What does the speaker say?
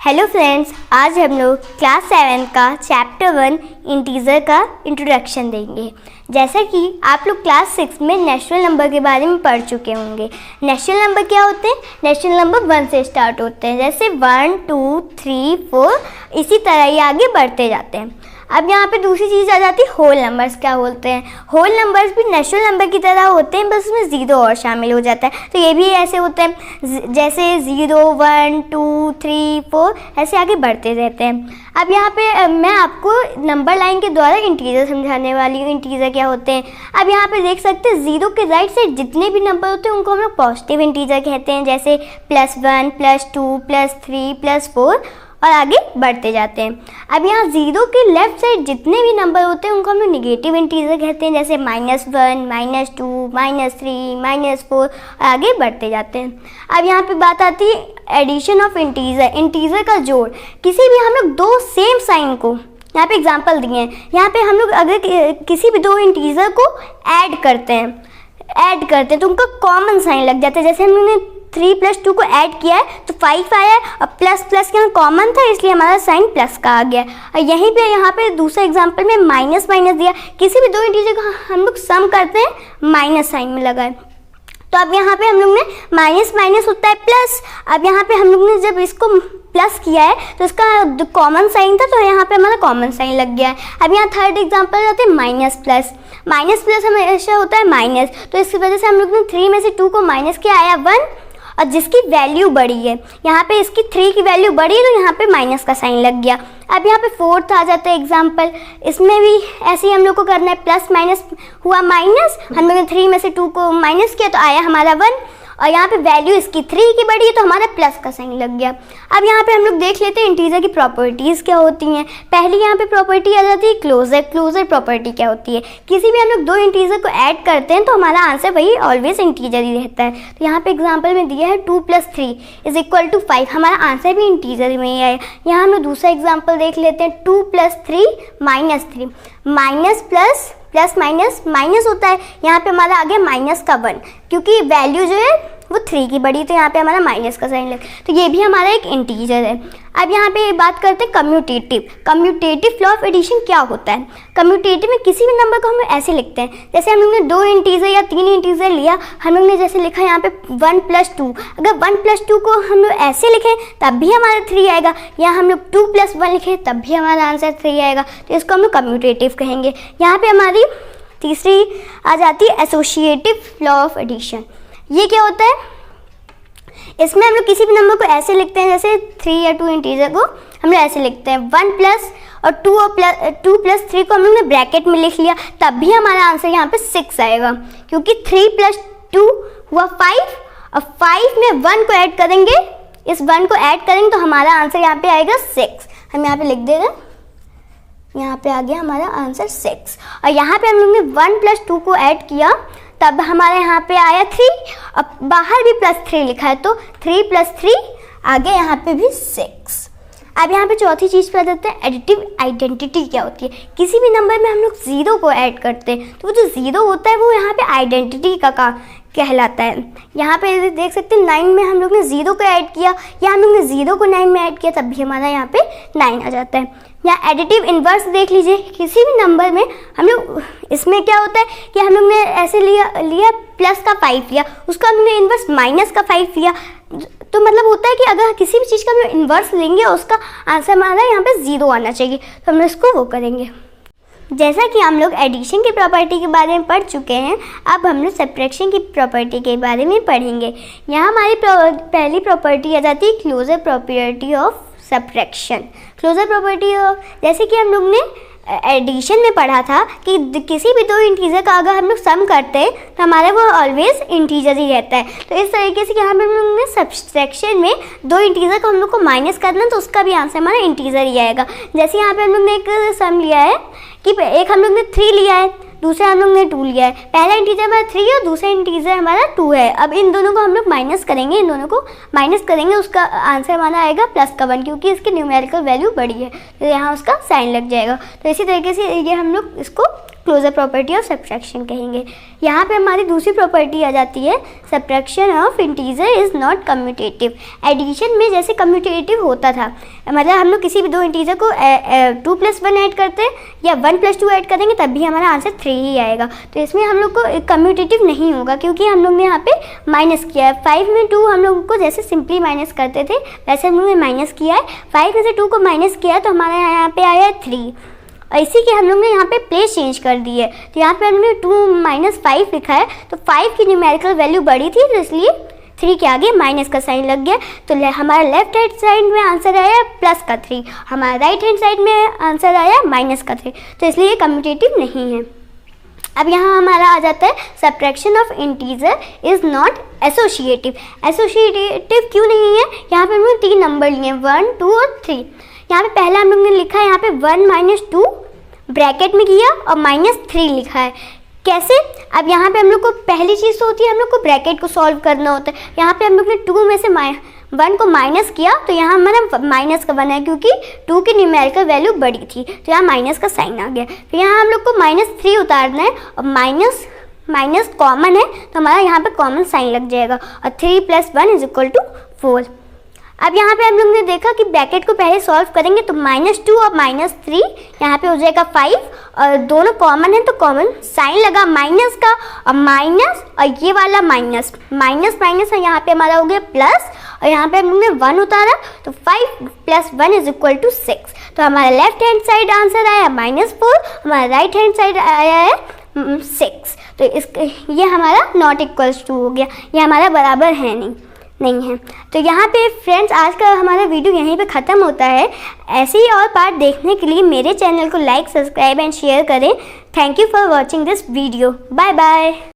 Hello friends, आज हम लोग क्लास 7 का चैप्टर 1 इंटीजर का इंट्रोडक्शन देंगे। जैसा कि आप लोग क्लास 6 में नेचुरल नंबर के बारे में पढ़ चुके होंगे। नेचुरल नंबर क्या होते हैं? नेचुरल नंबर 1 से स्टार्ट होते हैं, जैसे 1 2 3 4 इसी तरह ये आगे बढ़ते जाते हैं। अब यहाँ पे दूसरी चीज़ आ जाती है होल नंबर्स। क्या बोलते हैं? होल नंबर्स भी नेचुरल नंबर की तरह होते हैं, बस उसमें ज़ीरो और शामिल हो जाता है। तो ये भी ऐसे होते हैं, जैसे 0 1 2 3 4 ऐसे आगे बढ़ते रहते हैं। अब यहाँ पे मैं आपको नंबर लाइन के द्वारा इंटीजर समझाने वाली हूँ। इंटीजर क्या होते हैं? अब यहाँ पे देख सकते हैं, ज़ीरो के राइट साइड जितने भी नंबर होते हैं उनको हम लोग पॉजिटिव इंटीजर कहते हैं, जैसे +1 +2 +3 +4 और आगे बढ़ते जाते हैं। अब यहाँ ज़ीरो के लेफ्ट साइड जितने भी नंबर होते हैं उनको हम लोग निगेटिव इंटीजर कहते हैं, जैसे -1 -2 -3 -4 और आगे बढ़ते जाते हैं। अब यहाँ पे बात आती है एडिशन ऑफ इंटीजर, इंटीजर का जोड़। किसी भी हम लोग दो सेम साइन को, यहाँ पे एग्जांपल दिए हैं, यहाँ पे हम लोग अगर किसी भी दो इंटीजर को ऐड करते हैं तो उनका कॉमन साइन लग जाता है। जैसे हमने 3 + 2 को ऐड किया है तो 5 आया है, और प्लस यहाँ कॉमन था इसलिए हमारा साइन प्लस का आ गया। और यहीं पे यहाँ पे दूसरे एग्जांपल में माइनस दिया। किसी भी दो इंटीजर को हम लोग सम करते हैं, माइनस साइन में लगा है। तो अब यहाँ पे हम लोग ने माइनस होता है प्लस। अब यहाँ पे हम लोग ने जब इसको प्लस किया है तो इसका कॉमन साइन था, तो यहाँ पे हमारा कॉमन साइन लग गया है। अब यहाँ थर्ड एग्जांपल जाते हैं माइनस प्लस हमेशा होता है माइनस, तो इसकी वजह से हम लोग ने 3 में से 2 को माइनस किया, आया 1, और जिसकी वैल्यू बढ़ी है, यहाँ पे इसकी 3 की वैल्यू बढ़ी है तो यहाँ पे माइनस का साइन लग गया। अब यहाँ पे फोर्थ आ जाता है एग्जाम्पल, इसमें भी ऐसे ही हम लोग को करना है, प्लस माइनस हुआ माइनस, हम लोग ने 3 में से 2 को माइनस किया तो आया हमारा 1, और यहाँ पे वैल्यू इसकी 3 की बढ़ी है तो हमारा प्लस का साइन लग गया। अब यहाँ पे हम लोग देख लेते हैं इंटीजर की प्रॉपर्टीज़ क्या होती हैं। पहली यहाँ पे प्रॉपर्टी आ जाती है क्लोजर प्रॉपर्टी क्या होती है? किसी भी हम लोग दो इंटीजर को ऐड करते हैं तो हमारा आंसर वही ऑलवेज इंटीजर ही रहता है। तो यहाँ पे एग्जाम्पल में दिया है 2 + 3 = 5, हमारा आंसर भी इंटीजर में ही है। यहाँ हम लोग दूसरा एग्जाम्पल देख लेते हैं, 2 + 3 -3, माइनस प्लस माइनस होता है, यहाँ पे हमारा आ गया माइनस का 1, क्योंकि वैल्यू जो है वो 3 की बढ़ी तो यहाँ पे हमारा माइनस का साइन लग, तो ये भी हमारा एक इंटीजर है। अब यहाँ पे बात करते हैं कम्यूटेटिव फ्लो ऑफ एडिशन क्या होता है। कम्यूटेटिव में किसी भी नंबर को हम लोग ऐसे लिखते हैं, जैसे हम लोग ने 2 इंटीजर या 3 इंटीजर लिया, हम लोग ने जैसे लिखा यहाँ पे 1 + 2, अगर 1 + 2 को हम लोग ऐसे लिखें तब भी हमारा 3 आएगा, या हम लोग 2 + 1 लिखें तब भी हमारा आंसर 3 आएगा, तो इसको हम लोग कम्यूटेटिव कहेंगे। यहाँ पे हमारी तीसरी आ जाती है एसोसिएटिव फ्लो ऑफ एडिशन। ये क्या होता है? इसमें हम लोग किसी भी नंबर को ऐसे लिखते हैं, जैसे 3 या 2 इंटीजर को हम लोग ऐसे लिखते हैं, 1 + और 2 + 3 को हम लोग ने ब्रैकेट में लिख लिया, तब भी हमारा आंसर यहाँ पे 6 आएगा, क्योंकि 3 + 2 हुआ 5, और 5 में 1 को ऐड करेंगे, इस 1 को ऐड करेंगे तो हमारा आंसर यहाँ पे आएगा 6। हम यहाँ पे लिख दे रहे हैं, यहाँ पे आ गया हमारा आंसर 6। और यहाँ पे हम लोग ने 1 + 2 को ऐड किया तब हमारे यहाँ पे आया 3, और बाहर भी +3 लिखा है तो 3 + 3 आगे यहाँ पे भी 6। अब यहाँ पे चौथी चीज़ पे आ जाते हैं एडिटिव आइडेंटिटी क्या होती है। किसी भी नंबर में हम लोग 0 को ऐड करते हैं तो वो जो 0 होता है वो यहाँ पे आइडेंटिटी का कहलाता है। यहाँ पे देख सकते हैं 9 में हम लोग ने 0 को ऐड किया, या हम लोग ने 0 को 9 में ऐड किया तब भी हमारा यहाँ पे 9 आ जाता है। या एडिटिव इन्वर्स देख लीजिए, किसी भी नंबर में हम लोग, इसमें क्या होता है कि हम लोग ने ऐसे लिया प्लस का 5 लिया, उसका हमने इन्वर्स माइनस का 5 लिया, तो मतलब होता है कि अगर किसी भी चीज़ का हम लोग इन्वर्स लेंगे उसका आंसर हमारा यहाँ पे 0 आना चाहिए, तो हम लोग इसको वो करेंगे। जैसा कि हम लोग एडिशन की प्रॉपर्टी के बारे में पढ़ चुके हैं, अब हम लोग सब्ट्रैक्शन की प्रॉपर्टी के बारे में पढ़ेंगे। यहाँ हमारी पहली प्रॉपर्टी आ जाती है closure property of subtraction. Closure property of, जैसे कि हम लोग ने एडिशन में पढ़ा था कि किसी भी दो इंटीजर का अगर हम लोग सम करते हैं तो हमारा वो ऑलवेज इंटीजर ही रहता है। तो इस तरीके से यहाँ पे हम लोग ने सब्ट्रैक्शन में दो इंटीजर को हम लोग को माइनस करना, तो उसका भी आंसर हमारा इंटीजर ही आएगा। जैसे यहाँ पे हम लोग ने एक सम लिया है कि एक हम लोग ने 3 लिया है, दूसरा हम लोग ने 2 लिया है। पहला इंटीजर हमारा 3 है और दूसरा इंटीजर हमारा 2 है। अब इन दोनों को हम लोग माइनस करेंगे, उसका आंसर हमारा आएगा +1, क्योंकि इसकी न्यूमेरिकल वैल्यू बड़ी है तो यहाँ उसका साइन लग जाएगा। तो इसी तरीके से ये हम लोग इसको क्लोजर प्रॉपर्टी ऑफ सब्ट्रैक्शन कहेंगे। यहाँ पे हमारी दूसरी प्रॉपर्टी आ जाती है, subtraction of integer is not commutative. Addition में जैसे कम्यूटेटिव होता था, मतलब हम लोग किसी भी दो इंटीजर को 2+1 ऐड करते हैं या 1+2 ऐड करेंगे तब भी हमारा आंसर 3 ही आएगा। तो इसमें हम लोग को कम्यूटेटिव नहीं होगा क्योंकि हम लोग ने यहाँ पे माइनस किया है। 5 में 2 हम लोग को जैसे सिंपली माइनस करते थे वैसे हम लोग ने माइनस किया है। 5 में से 2 को माइनस किया तो हमारे यहाँ पे आया है 3। इसी के हम लोग ने यहाँ पे प्लेस चेंज कर दी है, तो यहाँ पे हमने 2 - 5 लिखा है, तो 5 की न्यूमेरिकल वैल्यू बड़ी थी तो इसलिए 3 के आगे माइनस का साइन लग गया। तो हमारा लेफ्ट हैंड साइड में आंसर आया प्लस का 3, हमारा राइट हैंड साइड में आंसर आया माइनस का 3, तो इसलिए ये कम्यूटेटिव नहीं है। अब यहाँ हमारा आ जाता है subtraction of integer is not associative. Associative क्यों नहीं है? यहाँ पे हम लोग 3 नंबर लिए, 1, 2 और 3। यहाँ पे पहला हम लोग ने लिखा है यहाँ पे 1 - 2 ब्रैकेट में किया और -3 लिखा है। कैसे? अब यहाँ पे हम लोग को पहली चीज़ तो होती है हम लोग को ब्रैकेट को सॉल्व करना होता है। यहाँ पे हम लोग ने 2 में से 1 को माइनस किया तो यहाँ हमारा माइनस का बना है क्योंकि 2 की न्यूमेरिकल वैल्यू बड़ी थी, तो यहाँ माइनस का साइन आ गया। फिर यहाँ हम लोग को -3 उतारना है और माइनस कॉमन है तो हमारा यहाँ पे कॉमन साइन लग जाएगा और 3 + 1 = 4। अब यहाँ पे हम लोग ने देखा कि ब्रैकेट को पहले सॉल्व करेंगे तो -2 और -3 यहाँ पे हो जाएगा 5 और दोनों कॉमन है तो कॉमन साइन लगा माइनस का और माइनस और ये वाला माइनस है, यहाँ पे हमारा हो गया प्लस और यहाँ पे हम लोग ने 1 उतारा तो 5 + 1 = 6। तो हमारा लेफ्ट हैंड साइड आंसर आया -4, हमारा राइट हैंड साइड आया है 6। तो ये हमारा नॉट इक्वल्स टू हो गया, ये हमारा बराबर है नहीं है। तो यहाँ पे फ्रेंड्स आज का हमारा वीडियो यहीं पे ख़त्म होता है। ऐसे ही और पार्ट देखने के लिए मेरे चैनल को लाइक, सब्सक्राइब एंड शेयर करें। Thank you for watching this video. Bye bye.